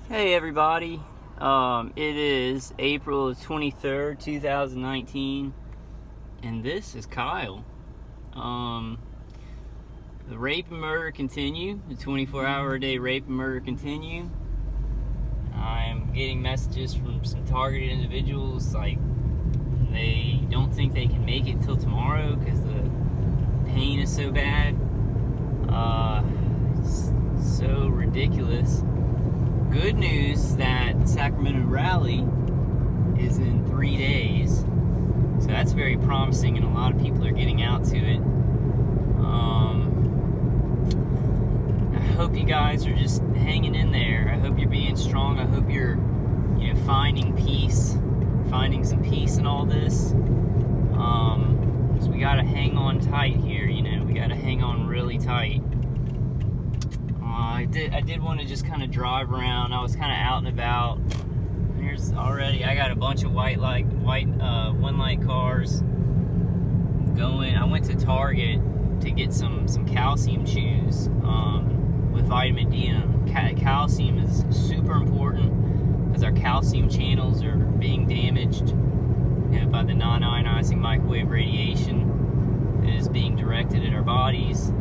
Hey everybody, it is April 23rd, 2019, and this is Kyle. The rape and murder continue, the 24-hour-a-day rape and murder continue. I'm getting messages from some targeted individuals, like they don't think they can make it till tomorrow because the pain is so bad. It's so ridiculous. Good news that Sacramento rally is in 3 days, so that's very promising, and a lot of people are getting out to it. I hope you guys are just hanging in there. I hope you're being strong. I hope you're, finding peace, finding some peace in all this. So we gotta hang on tight here. We gotta hang on really tight. I did want to just kind of drive around. I was kind of out and about. I got a bunch of white one light cars going. I went to Target to get some calcium chews with vitamin D in them. Calcium is super important because our calcium channels are being damaged by the non-ionizing microwave radiation that is being directed at our bodies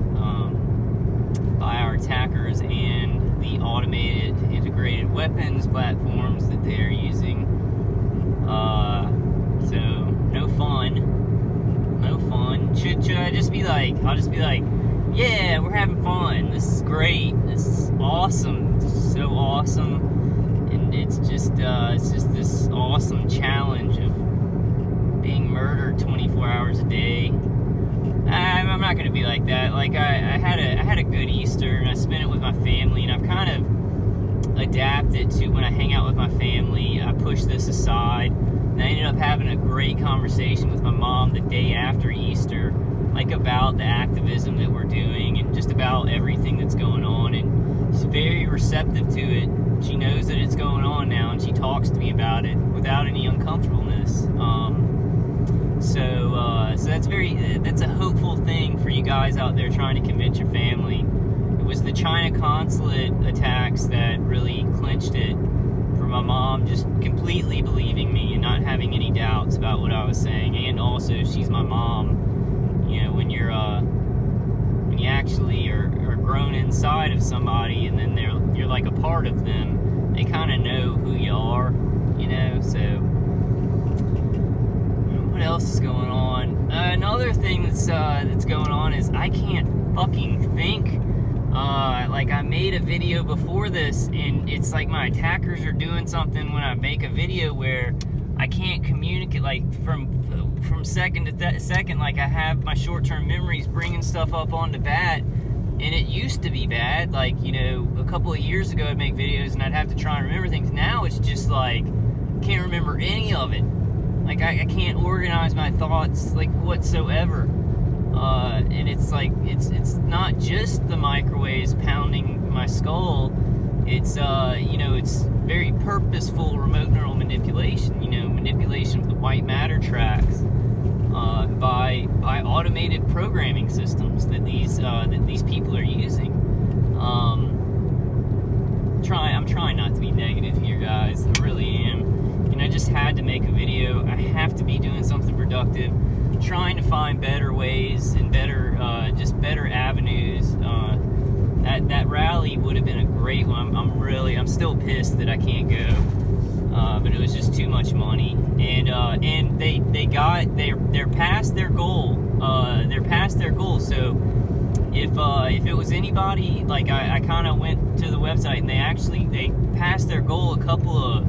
by our attackers and the automated integrated weapons platforms that they are using. So no fun. Should I just be like, I'll just be like, yeah, we're having fun. This is great. This is awesome. This is so awesome. And it's just this awesome challenge of being murdered 24 hours a day. I'm not gonna be like that. Like I had a good Easter, and I spent it with my family, and I've kind of adapted to when I hang out with my family. I push this aside, and I ended up having a great conversation with my mom the day after Easter, like about the activism that we're doing and just about everything that's going on. And she's very receptive to it. She knows that it's going on now, and she talks to me about it without any uncomfortableness. So that's a hopeful thing for you guys out there trying to convince your family. It was the China consulate attacks that really clinched it for my mom just completely believing me and not having any doubts about what I was saying. And also, she's my mom. When you actually are grown inside of somebody, and then you're like a part of them, they kind of know who you are, so. What else is going on? Another thing that's going on is I can't fucking think. I made a video before this, and it's like my attackers are doing something when I make a video where I can't communicate, like from second to second. Like I have my short-term memories bringing stuff up onto bat, and it used to be bad. Like a couple of years ago, I'd make videos and I'd have to try and remember things. Now it's just like can't remember any of it. Like I can't organize my thoughts like whatsoever, and it's like it's not just the microwaves pounding my skull. It's it's very purposeful remote neural manipulation. Manipulation of the white matter tracks by automated programming systems that these people are using. I'm trying not to be negative here, guys. I really am. I just had to make a video. I have to be doing something productive, trying to find better ways and better avenues. That rally would have been a great one. I'm still pissed that I can't go, but it was just too much money. And they're past their goal. They're past their goal. So if it was anybody, like I kind of went to the website, and they passed their goal a couple of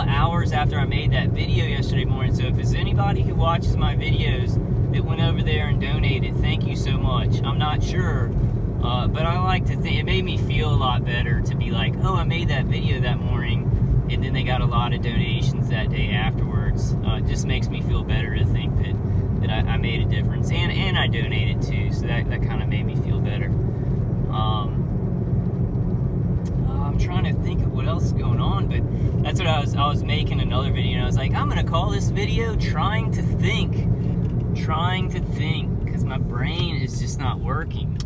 hours after I made that video yesterday morning. So if it's anybody who watches my videos that went over there and donated, thank you so much. I'm not sure, but I like to think it made me feel a lot better to be like, oh, I made that video that morning, and then they got a lot of donations that day afterwards. It just makes me feel better to think that I made a difference, and I donated too, so that kind of made me feel better. I'm trying to think of what else is going on, but that's what I was making another video, and I was like, I'm gonna call this video trying to think, because my brain is just not working.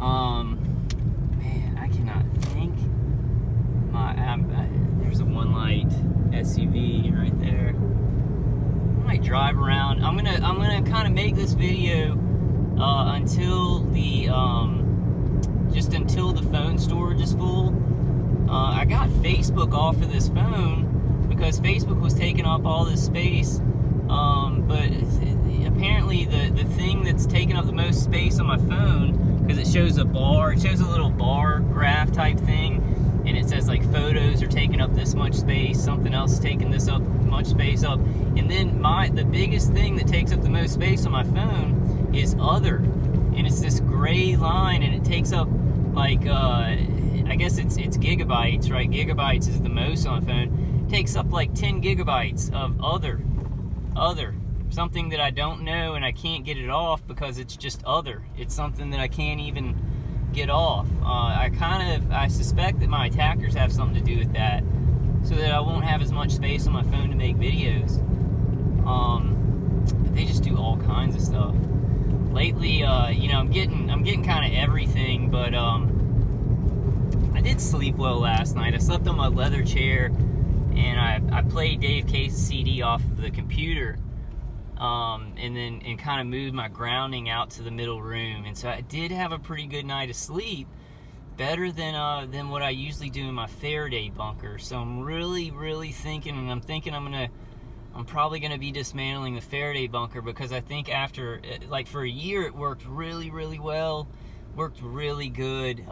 Man, I cannot think. SUV right there. I might drive around. I'm gonna kind of make this video until the just until the phone storage is full. I got Facebook off of this phone because Facebook was taking up all this space. But apparently the thing that's taking up the most space on my phone, because it shows a bar, it shows a little bar graph type thing, and it says like photos are taking up this much space, something else is taking this up much space up, and then the biggest thing that takes up the most space on my phone is other, and it's this gray line, and it takes up like I guess it's gigabytes, right? Gigabytes is the most on my phone. It takes up like 10 gigabytes of other, something that I don't know, and I can't get it off because it's just other. It's something that I can't even get off. I suspect that my attackers have something to do with that, so that I won't have as much space on my phone to make videos. But they just do all kinds of stuff. Lately, you know, I'm getting kind of everything, but I did sleep well last night. I slept on my leather chair, and I played Dave Case's CD off of the computer, and kind of moved my grounding out to the middle room, and so I did have a pretty good night of sleep, better than what I usually do in my Faraday bunker. So I'm really thinking, and I'm probably gonna be dismantling the Faraday bunker, because I think after, like, for a year it worked really well, worked really good.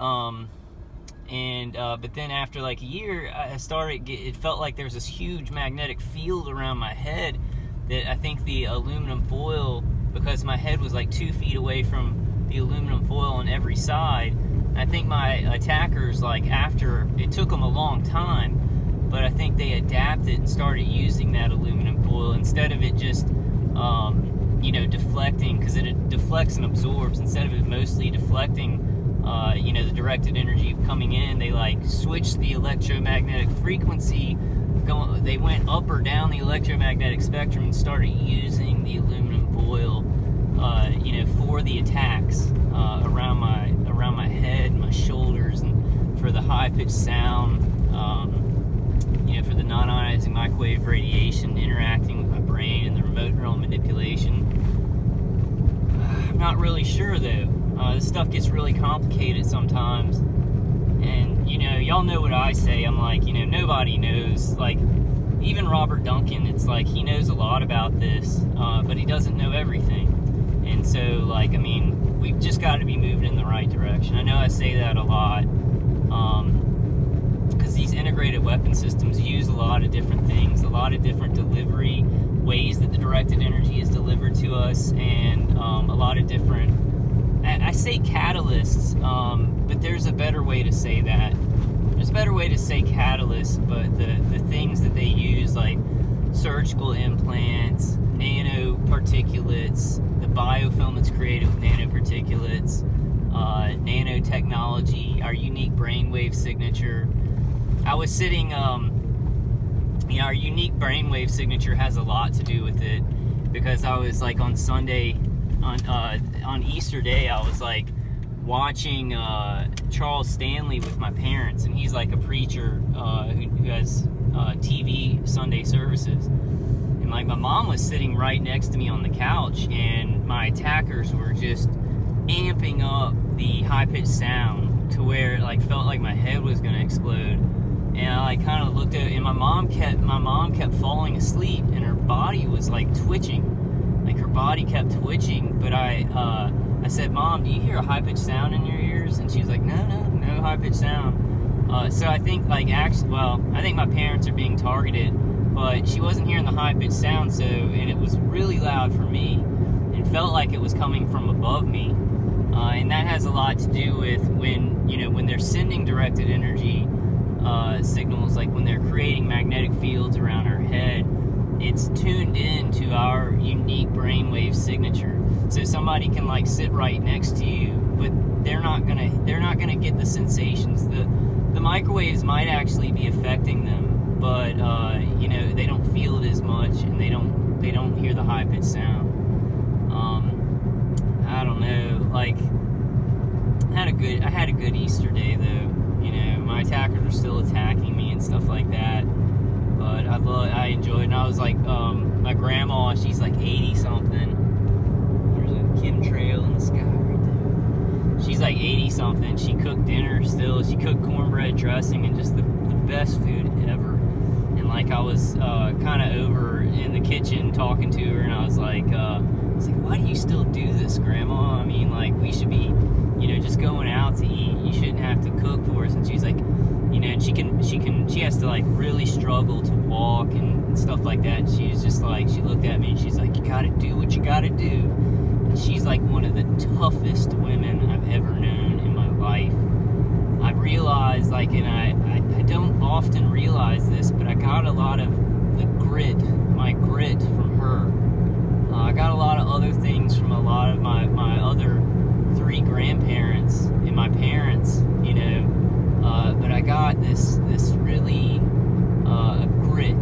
But then after like a year, it felt like there's this huge magnetic field around my head that I think the aluminum foil, because my head was like 2 feet away from the aluminum foil on every side. And I think my attackers, like, after, it took them a long time, but I think they adapted and started using that aluminum foil instead of it just, you know, deflecting, because it deflects and absorbs. Instead of it mostly deflecting, you know, the directed energy coming in, they like switched the electromagnetic frequency. They went up or down the electromagnetic spectrum and started using the aluminum foil, you know, for the attacks around my head, my shoulders, and for the high-pitched sound. You know, for the non-ionizing microwave radiation interacting with my brain and the remote neural manipulation. I'm not really sure though. This stuff gets really complicated sometimes, and you know, y'all know what I say. I'm like, you know, nobody knows. Like, even Robert Duncan, it's like he knows a lot about this, but he doesn't know everything. And so, like, I mean, we've just got to be moving in the right direction. I know I say that a lot, because these integrated weapon systems use a lot of different things, a lot of different delivery ways that the directed energy is delivered to us, and a lot of different, I say catalysts, but there's a better way to say that. There's a better way to say catalysts, but the things that they use, like surgical implants, nanoparticulates, the biofilm that's created with nanoparticulates, nanotechnology, our unique brainwave signature. I was sitting, you know, our unique brainwave signature has a lot to do with it, because I was like on Sunday, on Easter Day, I was like watching Charles Stanley with my parents, and he's like a preacher who has TV Sunday services, and like my mom was sitting right next to me on the couch, and my attackers were just amping up the high-pitched sound to where it like felt like my head was gonna explode. And I like kind of looked at it, and my mom kept falling asleep, and her body was like twitching. Like, her body kept twitching, but I said, "Mom, do you hear a high-pitched sound in your ears?" And she's like, no high-pitched sound. So I think, like, actually, well, I think my parents are being targeted, but she wasn't hearing the high-pitched sound, so, and it was really loud for me. It felt like it was coming from above me, and that has a lot to do with when, you know, when they're sending directed energy signals, like when they're creating magnetic fields around our head, it's tuned in to our unique brainwave signature. So somebody can like sit right next to you, but they're not gonna get the sensations. The microwaves might actually be affecting them, but you know, they don't feel it as much, and they don't hear the high-pitched sound. I don't know, like, I had a good Easter day though. You know, my attackers are still attacking me and stuff like that, but I I enjoyed it. And I was like, my grandma, she's like 80 something. There's a chemtrail in the sky right there. She's like 80 something. She cooked dinner still. She cooked cornbread dressing and just the best food ever. And like I was kind of over in the kitchen talking to her, and I was like, why do you still do this, Grandma? I mean, like, we should be, just going out to eat. You shouldn't have to cook for us. And she's like, and she has to like really struggle to walk and stuff like that. And she was just like, she looked at me and she's like, you gotta do what you gotta do. And she's like one of the toughest women I've ever known in my life. I realized, like, and I don't often realize this, but I got a lot of my grit from her. I got a lot of other things from a lot of my other 3 grandparents and my parents, but I got this really grit,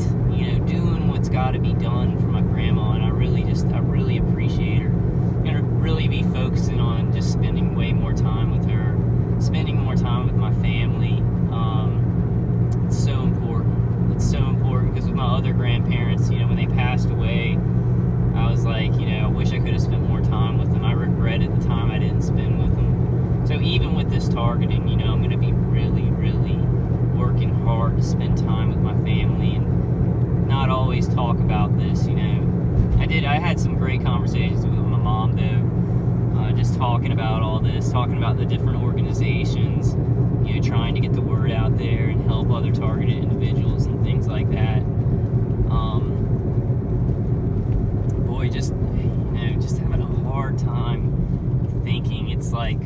doing what's got to be done for my grandma, and I really appreciate her. I'm gonna really be focusing on just spending way more time with her, spending more time with my family. It's so important. It's so important because with my other grandparents, when they passed away, I was like, I wish I could have spent more time with them. I regretted the time I didn't spend with them. So even with this targeting, I'm going to be really, really working hard to spend time with my family and not always talk about this, I had some great conversations with my mom, though, just talking about all this, talking about the different organizations, trying to get the word out there and help other targeted individuals and things like that. Just having a hard time thinking. It's like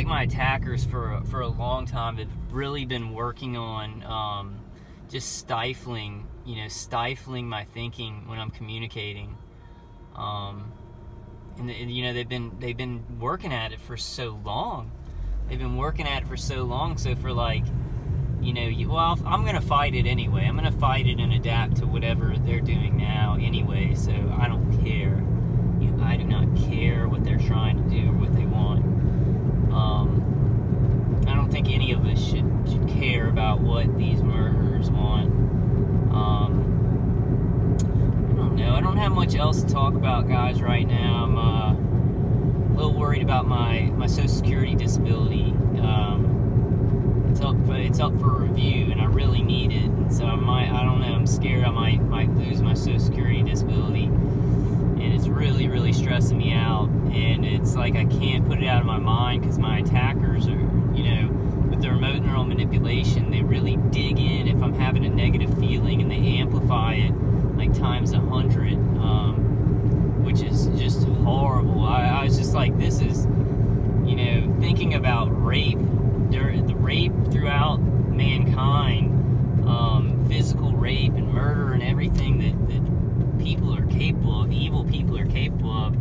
my attackers for a long time have really been working on just stifling my thinking when I'm communicating. And they've been working at it for so long. So for like, I'm going to fight it anyway. I'm going to fight it and adapt to whatever they're doing now anyway, so I don't care. I do not care what they're trying to do or what they want. I don't think any of us should care about what these murderers want. I don't know. I don't have much else to talk about, guys, right now. I'm a little worried about my Social Security disability. It's up for review, and I really need it. And so I don't know. I'm scared I might lose my Social Security disability, and it's really, really stressing me out. And it's like I can't put it out of my mind because my attackers are, with their remote neural manipulation, they really dig in if I'm having a negative feeling, and they amplify it like times 100, which is just horrible. I was just like, this is, thinking about rape. The rape throughout mankind, physical rape and murder and everything that people are capable of, evil people are capable of,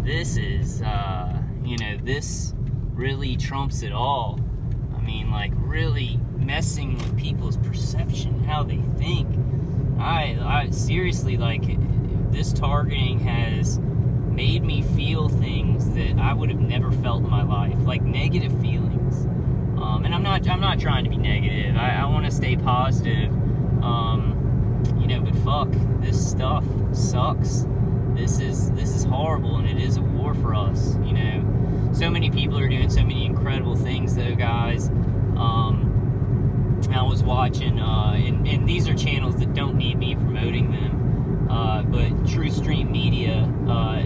this is, this really trumps it all. I mean, like, really messing with people's perception, how they think. I seriously, like, this targeting has made me feel things that I would have never felt in my life, like negative feelings. And I'm not trying to be negative. I want to stay positive. But fuck, this stuff sucks. This is horrible, and it is a war for us. So many people are doing so many incredible things, though, guys. I was watching, and these are channels that don't need me promoting them. But True Stream Media,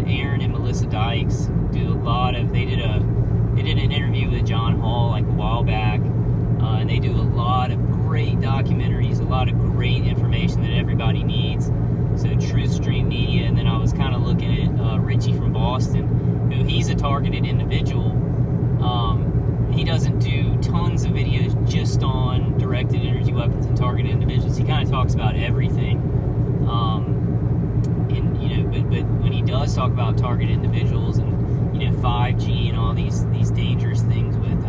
Aaron and Melissa Dykes do a lot of. They did an interview with John Hall like a while back, and they do a lot of great documentaries, a lot of great information that everybody needs. So True Stream Media, and then I was kind of looking at Richie from Boston, who he's a targeted individual. He doesn't do tons of videos just on directed energy weapons and targeted individuals. He kind of talks about everything. But when he does talk about targeted individuals and 5G and all these dangerous things with